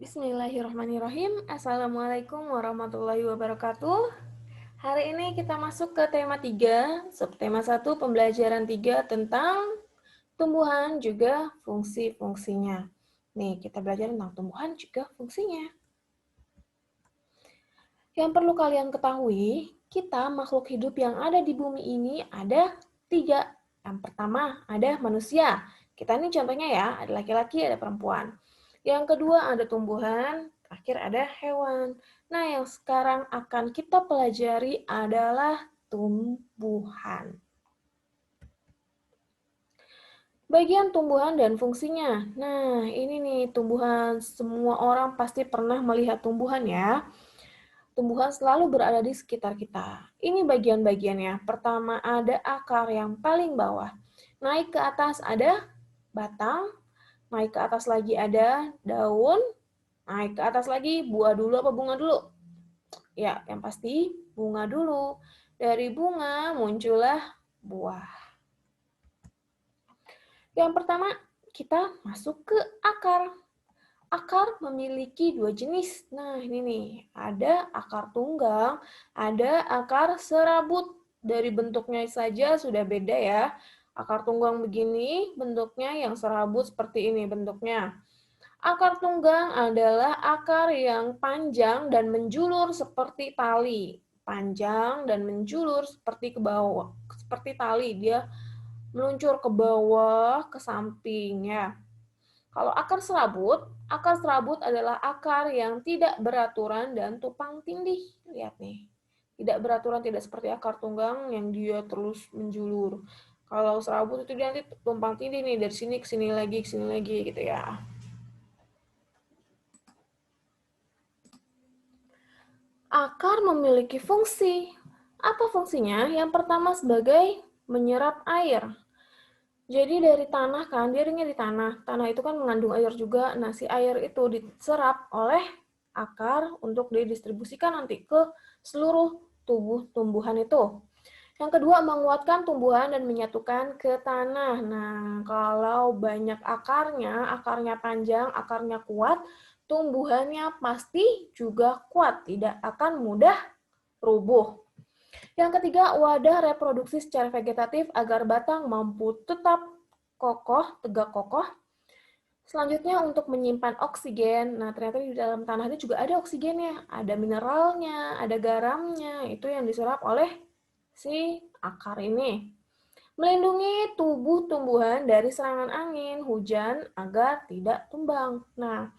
Bismillahirrahmanirrahim. Assalamualaikum warahmatullahi wabarakatuh. Hari ini kita masuk ke tema 3, subtema 1, pembelajaran 3 tentang tumbuhan juga fungsi-fungsinya. Nih, kita belajar tentang tumbuhan juga fungsinya. Yang perlu kalian ketahui, kita makhluk hidup yang ada di bumi ini ada 3. Yang pertama, ada manusia. Kita ini contohnya ya, ada laki-laki, ada perempuan. Yang kedua ada tumbuhan, terakhir ada hewan. Nah, yang sekarang akan kita pelajari adalah tumbuhan. Bagian tumbuhan dan fungsinya. Nah, ini nih tumbuhan. Semua orang pasti pernah melihat tumbuhan ya. Tumbuhan selalu berada di sekitar kita. Ini bagian-bagiannya. Pertama ada akar yang paling bawah. Naik ke atas ada batang, naik ke atas lagi ada daun, naik ke atas lagi buah dulu apa bunga dulu? Ya, yang pasti bunga dulu. Dari bunga muncullah buah. Yang pertama, kita masuk ke akar. Akar memiliki 2 jenis. Nah, ini nih, ada akar tunggang, ada akar serabut. Dari bentuknya saja sudah beda ya. Akar tunggang begini bentuknya, yang serabut seperti ini bentuknya. Akar tunggang adalah akar yang panjang dan menjulur seperti tali. Panjang dan menjulur seperti ke bawah, seperti tali. Dia meluncur ke bawah, ke samping ya. Kalau akar serabut adalah akar yang tidak beraturan dan tumpang tindih. Lihat nih, tidak beraturan, tidak seperti akar tunggang yang dia terus menjulur. Kalau serabut itu dia nanti tumpang tindih nih, dari sini ke sini lagi gitu ya. Akar memiliki fungsi. Apa fungsinya? Yang pertama sebagai menyerap air. Jadi dari tanah kan, dia ringnya di tanah. Tanah itu kan mengandung air juga. Nah, si air itu diserap oleh akar untuk didistribusikan nanti ke seluruh tubuh tumbuhan itu. Yang kedua, menguatkan tumbuhan dan menyatukan ke tanah. Nah, kalau banyak akarnya panjang, akarnya kuat, tumbuhannya pasti juga kuat, tidak akan mudah rubuh. Yang ketiga, wadah reproduksi secara vegetatif agar batang mampu tetap kokoh, tegak kokoh. Selanjutnya untuk menyimpan oksigen. Nah, ternyata di dalam tanah itu juga ada oksigennya, ada mineralnya, ada garamnya. Itu yang diserap oleh si akar ini. Melindungi tubuh tumbuhan dari serangan angin, hujan agar tidak tumbang. Nah,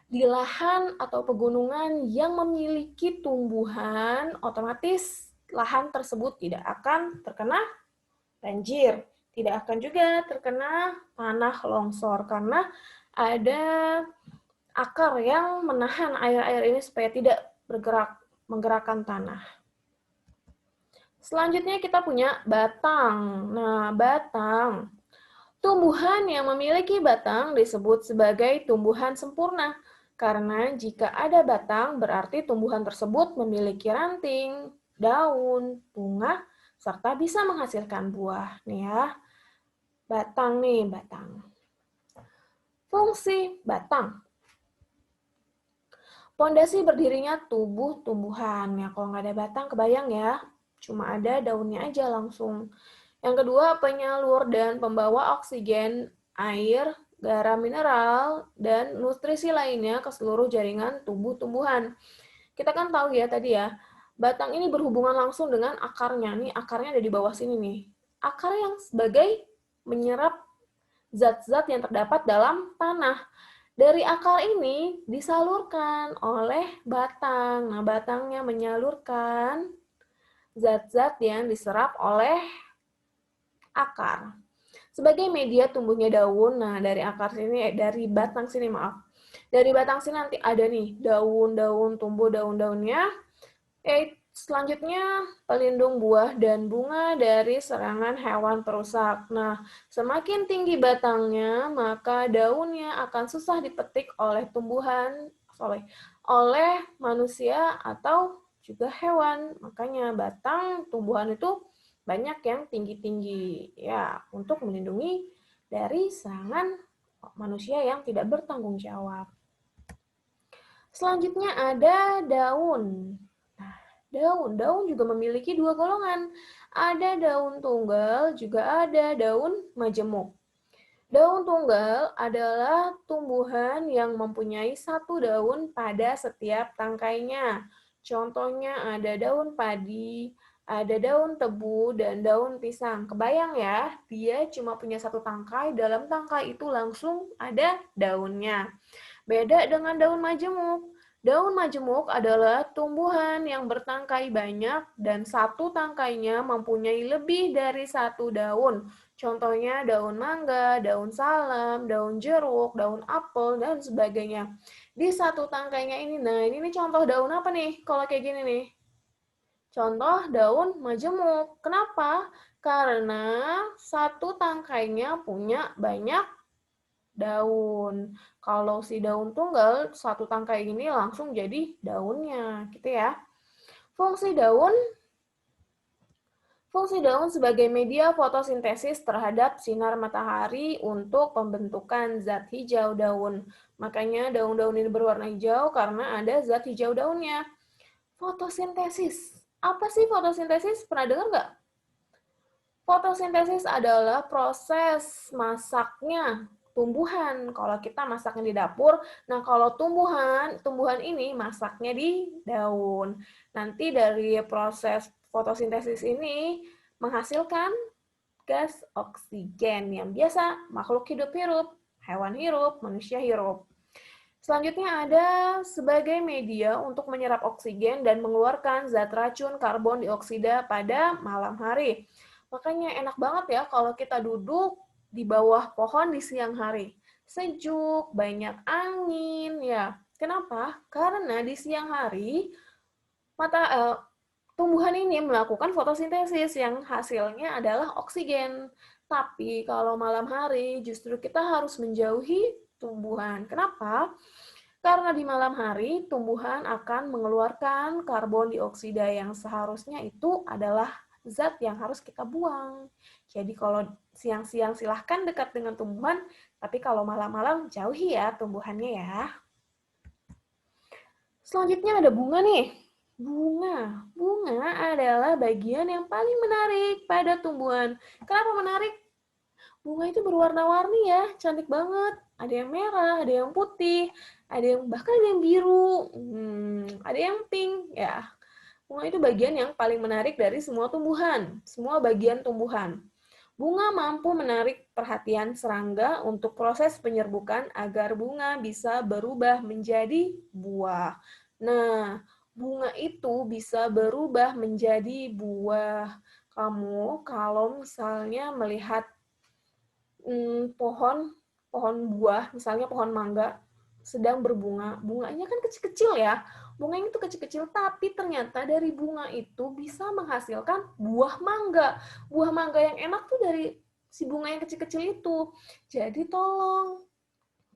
di lahan atau pegunungan yang memiliki tumbuhan, otomatis lahan tersebut tidak akan terkena banjir, tidak akan juga terkena tanah longsor karena ada akar yang menahan air-air ini supaya tidak menggerakkan tanah. Selanjutnya kita punya batang. Nah, batang. Tumbuhan yang memiliki batang disebut sebagai tumbuhan sempurna. Karena jika ada batang, berarti tumbuhan tersebut memiliki ranting, daun, bunga, serta bisa menghasilkan buah. Nih ya, batang nih, batang. Fungsi batang. Pondasi berdirinya tubuh tumbuhan. Ya, kalau nggak ada batang, kebayang ya, cuma ada daunnya aja langsung. Yang kedua, penyalur dan pembawa oksigen, air, garam mineral, dan nutrisi lainnya ke seluruh jaringan tubuh tumbuhan. Kita kan tahu ya tadi ya, batang ini berhubungan langsung dengan akarnya. Nih, akarnya ada di bawah sini nih. Akar yang sebagai menyerap zat-zat yang terdapat dalam tanah. Dari akar ini disalurkan oleh batang. Nah, batangnya menyalurkan zat-zat yang diserap oleh akar. Sebagai media tumbuhnya daun, nah dari akar sini, dari batang sini maaf. Dari batang sini nanti ada nih daun-daun, tumbuh daun-daunnya. Selanjutnya pelindung buah dan bunga dari serangan hewan perusak. Nah, semakin tinggi batangnya, maka daunnya akan susah dipetik oleh oleh manusia atau juga hewan. Makanya batang tumbuhan itu banyak yang tinggi-tinggi ya untuk melindungi dari serangan manusia yang tidak bertanggung jawab. Selanjutnya ada daun. Nah, daun juga memiliki dua golongan. Ada daun tunggal, juga ada daun majemuk. Daun tunggal adalah tumbuhan yang mempunyai satu daun pada setiap tangkainya. Contohnya ada daun padi, ada daun tebu, dan daun pisang. Kebayang ya, dia cuma punya satu tangkai, dalam tangkai itu langsung ada daunnya. Beda dengan daun majemuk. Daun majemuk adalah tumbuhan yang bertangkai banyak dan satu tangkainya mempunyai lebih dari satu daun. Contohnya daun mangga, daun salam, daun jeruk, daun apel, dan sebagainya. Di satu tangkainya ini, nah ini nih contoh daun apa nih kalau kayak gini nih? Contoh daun majemuk. Kenapa? Karena satu tangkainya punya banyak daun. Kalau si daun tunggal, satu tangkai ini langsung jadi daunnya, gitu ya. Fungsi daun Fungsi daun sebagai media fotosintesis terhadap sinar matahari untuk pembentukan zat hijau daun. Makanya daun-daun ini berwarna hijau karena ada zat hijau daunnya. Fotosintesis. Apa sih fotosintesis? Pernah dengar nggak? Fotosintesis adalah proses masaknya tumbuhan. Kalau kita masaknya di dapur, nah kalau tumbuhan ini masaknya di daun. Nanti dari proses fotosintesis ini menghasilkan gas oksigen yang biasa makhluk hidup hirup, hewan hirup, manusia hirup. Selanjutnya ada sebagai media untuk menyerap oksigen dan mengeluarkan zat racun karbon dioksida pada malam hari. Makanya enak banget ya kalau kita duduk di bawah pohon di siang hari. Sejuk, banyak angin ya. Kenapa? Karena di siang hari mata tumbuhan ini melakukan fotosintesis yang hasilnya adalah oksigen. Tapi kalau malam hari justru kita harus menjauhi tumbuhan. Kenapa? Karena di malam hari tumbuhan akan mengeluarkan karbon dioksida yang seharusnya itu adalah zat yang harus kita buang. Jadi kalau siang-siang silahkan dekat dengan tumbuhan, tapi kalau malam-malam jauhi ya tumbuhannya ya. Selanjutnya ada bunga nih. Bunga adalah bagian yang paling menarik pada tumbuhan. Kenapa menarik? Bunga itu berwarna-warni ya, cantik banget. Ada yang merah, ada yang putih, bahkan ada yang biru, ada yang pink ya. Bunga itu bagian yang paling menarik dari semua tumbuhan, semua bagian tumbuhan. Bunga mampu menarik perhatian serangga untuk proses penyerbukan agar bunga bisa berubah menjadi buah. Nah, bunga itu bisa berubah menjadi buah. Kamu kalau misalnya melihat pohon pohon buah, misalnya pohon mangga sedang berbunga, bunganya kan kecil-kecil ya. Bunganya itu kecil-kecil, tapi ternyata dari bunga itu bisa menghasilkan buah mangga. Buah mangga yang enak tuh dari si bunga yang kecil-kecil itu. Jadi tolong,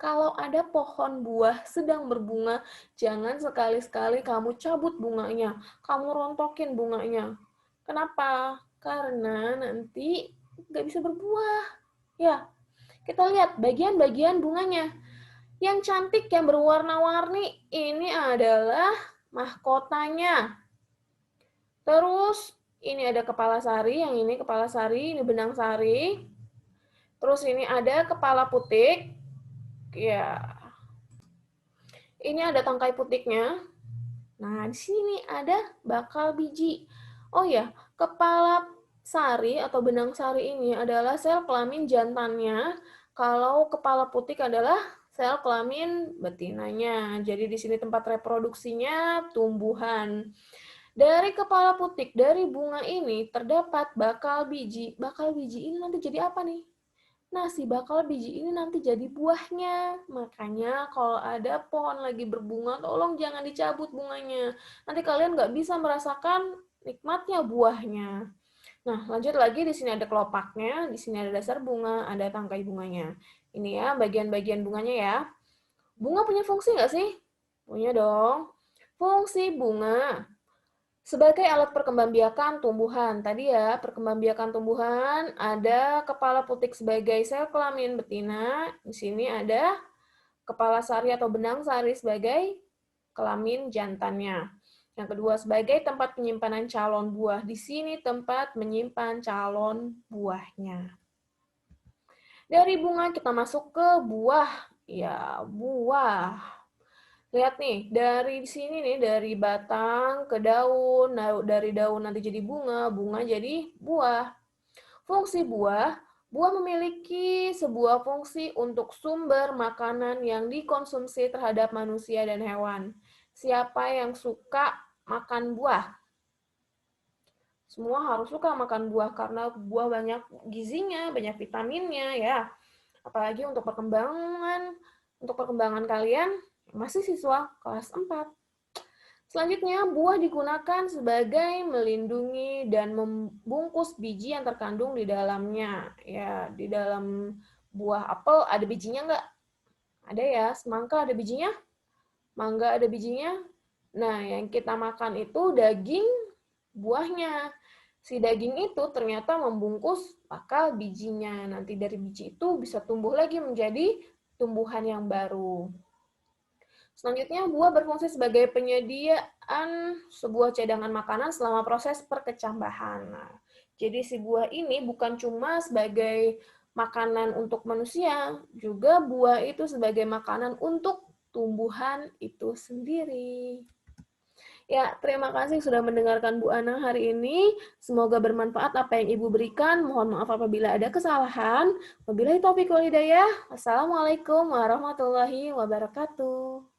kalau ada pohon buah sedang berbunga, jangan sekali-sekali kamu cabut bunganya, kamu rontokin bunganya. Kenapa? Karena nanti nggak bisa berbuah. Ya, kita lihat bagian-bagian bunganya. Yang cantik, yang berwarna-warni, ini adalah mahkotanya. Terus, ini ada kepala sari, yang ini kepala sari, ini benang sari. Terus ini ada kepala putik. Ya, ini ada tangkai putiknya. Nah, di sini ada bakal biji. Oh ya, kepala sari atau benang sari ini adalah sel kelamin jantannya, kalau kepala putik adalah sel kelamin betinanya. Jadi di sini tempat reproduksinya tumbuhan. Dari kepala putik, dari bunga ini terdapat bakal biji. Bakal biji ini nanti jadi apa nih? Nah, si bakal biji ini nanti jadi buahnya. Makanya kalau ada pohon lagi berbunga, tolong jangan dicabut bunganya. Nanti kalian nggak bisa merasakan nikmatnya buahnya. Nah, lanjut lagi, di sini ada kelopaknya, di sini ada dasar bunga, ada tangkai bunganya. Ini ya, bagian-bagian bunganya ya. Bunga punya fungsi nggak sih? Punya dong. Fungsi bunga sebagai alat perkembangbiakan tumbuhan. Tadi ya, perkembangbiakan tumbuhan ada kepala putik sebagai sel kelamin betina. Di sini ada kepala sari atau benang sari sebagai kelamin jantannya. Yang kedua, sebagai tempat penyimpanan calon buah. Di sini tempat menyimpan calon buahnya. Dari bunga kita masuk ke buah. Ya, buah. Lihat nih, dari sini nih, dari batang ke daun, dari daun nanti jadi bunga, bunga jadi buah. Fungsi buah, buah memiliki sebuah fungsi untuk sumber makanan yang dikonsumsi terhadap manusia dan hewan. Siapa yang suka makan buah? Semua harus suka makan buah karena buah banyak gizinya, banyak vitaminnya ya. Apalagi untuk perkembangan kalian masih siswa kelas 4. Selanjutnya, buah digunakan sebagai melindungi dan membungkus biji yang terkandung di dalamnya. Ya, di dalam buah apel ada bijinya nggak? Ada ya, semangka ada bijinya, mangga ada bijinya. Nah, yang kita makan itu daging buahnya. Si daging itu ternyata membungkus bakal bijinya. Nanti dari biji itu bisa tumbuh lagi menjadi tumbuhan yang baru. Selanjutnya, buah berfungsi sebagai penyediaan sebuah cadangan makanan selama proses perkecambahan. Nah, jadi si buah ini bukan cuma sebagai makanan untuk manusia, juga buah itu sebagai makanan untuk tumbuhan itu sendiri. Ya, terima kasih sudah mendengarkan Bu Ana hari ini. Semoga bermanfaat apa yang Ibu berikan. Mohon maaf apabila ada kesalahan. Wabillahi taufiq wal hidayah. Wassalamualaikum warahmatullahi wabarakatuh.